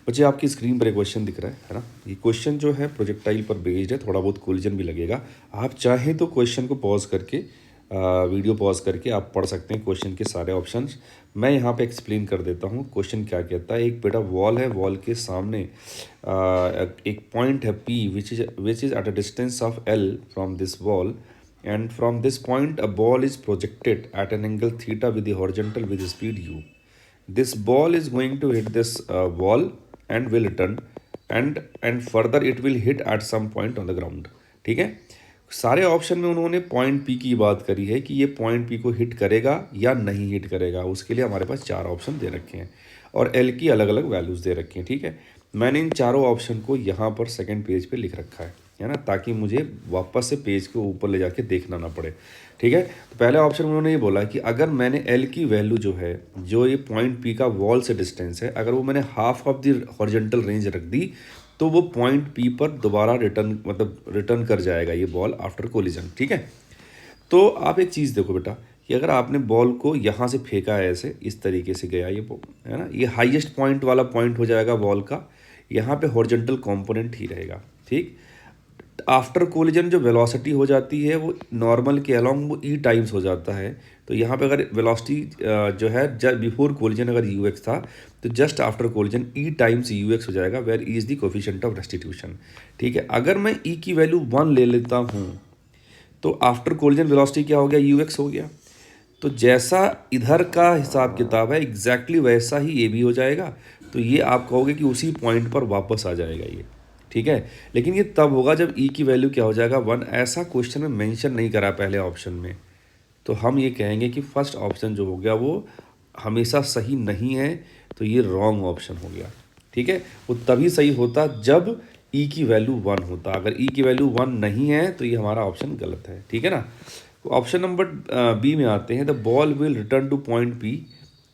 बच्चे आपकी स्क्रीन पर एक क्वेश्चन दिख रहा है ना। ये क्वेश्चन जो है प्रोजेक्टाइल पर बेस्ड है, थोड़ा बहुत कोलिजन भी लगेगा। आप चाहें तो क्वेश्चन को पॉज करके वीडियो पॉज करके आप पढ़ सकते हैं क्वेश्चन के सारे ऑप्शंस। मैं यहाँ पे एक्सप्लेन कर देता हूँ क्वेश्चन क्या कहता है। एक बेटा वॉल है, वॉल के सामने एक पॉइंट है P which is at a distance of L from this wall, and from this point a ball is projected at an angle theta with the horizontal with speed u. This ball is going to hit this wall and will return, and further it will hit at some point on the ground. ठीक है। सारे option में उन्होंने point P की बात करी है कि ये पॉइंट पी को हिट करेगा या नहीं हिट करेगा। उसके लिए हमारे पास 4 ऑप्शन दे रखे हैं और एल की अलग अलग वैल्यूज़ दे रखी हैं। ठीक है, मैंने इन चारों ऑप्शन को यहाँ पर सेकंड पेज पे लिख रखा है ना, ताकि मुझे वापस से पेज के ऊपर ले जाके देखना ना पड़े। ठीक है, तो पहले ऑप्शन में उन्होंने ये बोला कि अगर मैंने एल की वैल्यू जो है, जो ये पॉइंट पी का वॉल से डिस्टेंस है, अगर वो मैंने half of the horizontal range रख दी तो वो पॉइंट पी पर दोबारा रिटर्न कर जाएगा ये बॉल आफ्टर कोलिजन। ठीक है, तो आप एक चीज़ देखो बेटा कि अगर आपने बॉल को यहाँ से फेंका है, ऐसे इस तरीके से गया ये है ना, ये हाईएस्ट पॉइंट वाला पॉइंट हो जाएगा बॉल का। यहाँ पे हॉरिजॉन्टल कंपोनेंट ही रहेगा। ठीक, आफ्टर कोलिजन जो वेलोसिटी हो जाती है वो नॉर्मल के अलोंग वो ई टाइम्स हो जाता है। तो यहाँ पे अगर वेलोसिटी जो है बिफोर कोलिजन अगर यू एक्स था तो just after collision e times u x हो जाएगा, where e is the coefficient of restitution. ठीक है, अगर मैं ई की वैल्यू 1 ले लेता हूँ तो आफ्टर कोलिजन वेलोसिटी क्या हो गया, यू एक्स हो गया। तो जैसा इधर का हिसाब किताब है एग्जैक्टली वैसा ही ये भी हो जाएगा। तो ये आप कहोगे कि उसी पॉइंट पर वापस आ जाएगा ये। ठीक है, लेकिन ये तब होगा जब ई की वैल्यू क्या हो जाएगा 1। ऐसा क्वेश्चन में मेंशन नहीं करा पहले ऑप्शन में, तो हम ये कहेंगे कि फर्स्ट ऑप्शन जो हो गया वो हमेशा सही नहीं है, तो ये रॉन्ग ऑप्शन हो गया। ठीक है, वो तभी सही होता जब ई की वैल्यू 1 होता। अगर ई की वैल्यू 1 नहीं है तो ये हमारा ऑप्शन गलत है। ठीक है ना। ऑप्शन नंबर बी में आते हैं, the ball will return two point P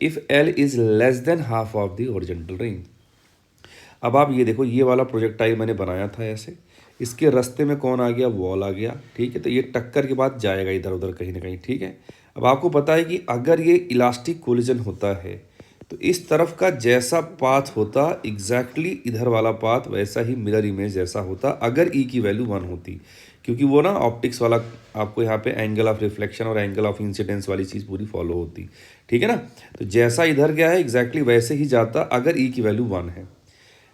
if L is less than half of the horizontal range. अब आप ये देखो, ये वाला प्रोजेक्टाइल मैंने बनाया था ऐसे, इसके रास्ते में कौन आ गया, वॉल आ गया। ठीक है, तो ये टक्कर के बाद जाएगा इधर उधर कहीं ना कहीं। ठीक है, अब आपको पता है कि अगर ये इलास्टिक कोलिजन होता है तो इस तरफ का जैसा पाथ होता एग्जैक्टली इधर वाला पाथ वैसा ही मिरर इमेज जैसा होता अगर ई की वैल्यू 1 होती, क्योंकि वो ना ऑप्टिक्स वाला आपको यहाँ पे एंगल ऑफ रिफ्लेक्शन और एंगल ऑफ इंसिडेंस वाली चीज़ पूरी फॉलो होती। ठीक है ना, तो जैसा इधर गया है एग्जैक्टली वैसे ही जाता अगर ई की वैल्यू 1 है।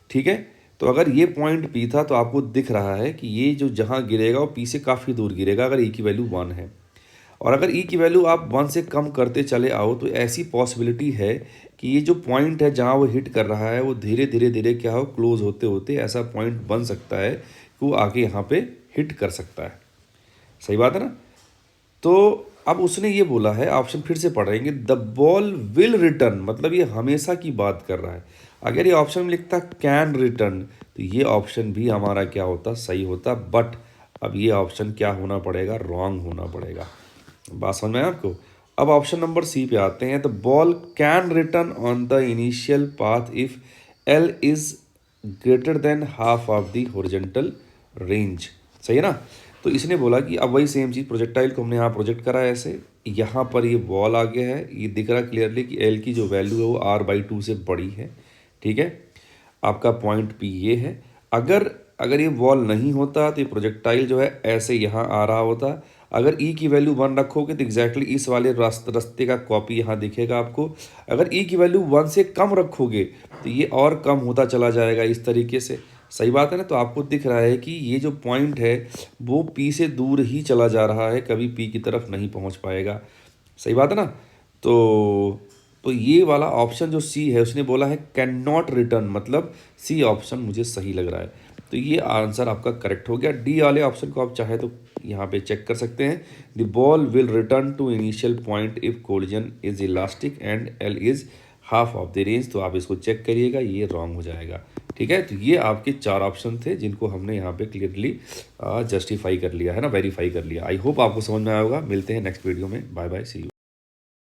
ठीक है, तो अगर ये पॉइंट पी था तो आपको दिख रहा है कि ये जो जहाँ गिरेगा वो पी से काफ़ी दूर गिरेगा अगर ई की वैल्यू 1 है। और अगर ई की वैल्यू आप 1 से कम करते चले आओ तो ऐसी पॉसिबिलिटी है कि ये जो पॉइंट है जहाँ वो हिट कर रहा है वो धीरे धीरे धीरे क्या हो, क्लोज होते होते ऐसा पॉइंट बन सकता है कि वो आके यहाँ पे हिट कर सकता है। सही बात है ना। तो अब उसने ये बोला है, ऑप्शन फिर से पढ़ेंगे, द बॉल विल रिटर्न, मतलब ये हमेशा की बात कर रहा है। अगर ये ऑप्शन में लिखता कैन रिटर्न तो ये ऑप्शन भी हमारा क्या होता, सही होता। बट अब ये ऑप्शन क्या होना पड़ेगा, रॉन्ग होना पड़ेगा। बात समझ में आया आपको। अब ऑप्शन नंबर सी पे आते हैं, the ball can return on the initial path if L is greater than half of the horizontal range. सही है ना। तो इसने बोला कि अब वही सेम चीज़ प्रोजेक्टाइल को हमने यहाँ प्रोजेक्ट करा है ऐसे, यहाँ पर ये बॉल आ गया है, ये दिख रहा है क्लियरली कि एल की जो वैल्यू है वो r/2 से बड़ी है। ठीक है, आपका पॉइंट पी ये है। अगर ये बॉल नहीं होता तो ये प्रोजेक्टाइल जो है ऐसे यहाँ आ रहा होता। अगर ई की वैल्यू 1 रखोगे तो एग्जैक्टली इस वाले रास्ते का कॉपी यहाँ दिखेगा आपको। अगर ई की वैल्यू 1 से कम रखोगे तो ये और कम होता चला जाएगा इस तरीके से। सही बात है ना। तो आपको दिख रहा है कि ये जो पॉइंट है वो पी से दूर ही चला जा रहा है, कभी पी की तरफ नहीं पहुँच पाएगा। सही बात है ना। तो ये वाला ऑप्शन जो सी है उसने बोला है कैन नॉट रिटर्न, मतलब सी ऑप्शन मुझे सही लग रहा है। तो ये आंसर आपका करेक्ट हो गया। डी वाले ऑप्शन को आप चाहे तो यहाँ पे चेक कर सकते हैं, the ball will return to initial point if collision is elastic and L is half of the range. तो आप इसको चेक करिएगा, ये रॉन्ग हो जाएगा। ठीक है, तो ये आपके 4 ऑप्शन थे जिनको हमने यहाँ पे क्लियरली जस्टिफाई कर लिया है ना, वेरीफाई कर लिया। आई होप आपको समझ में आया होगा। मिलते हैं नेक्स्ट वीडियो में। Bye bye, see you.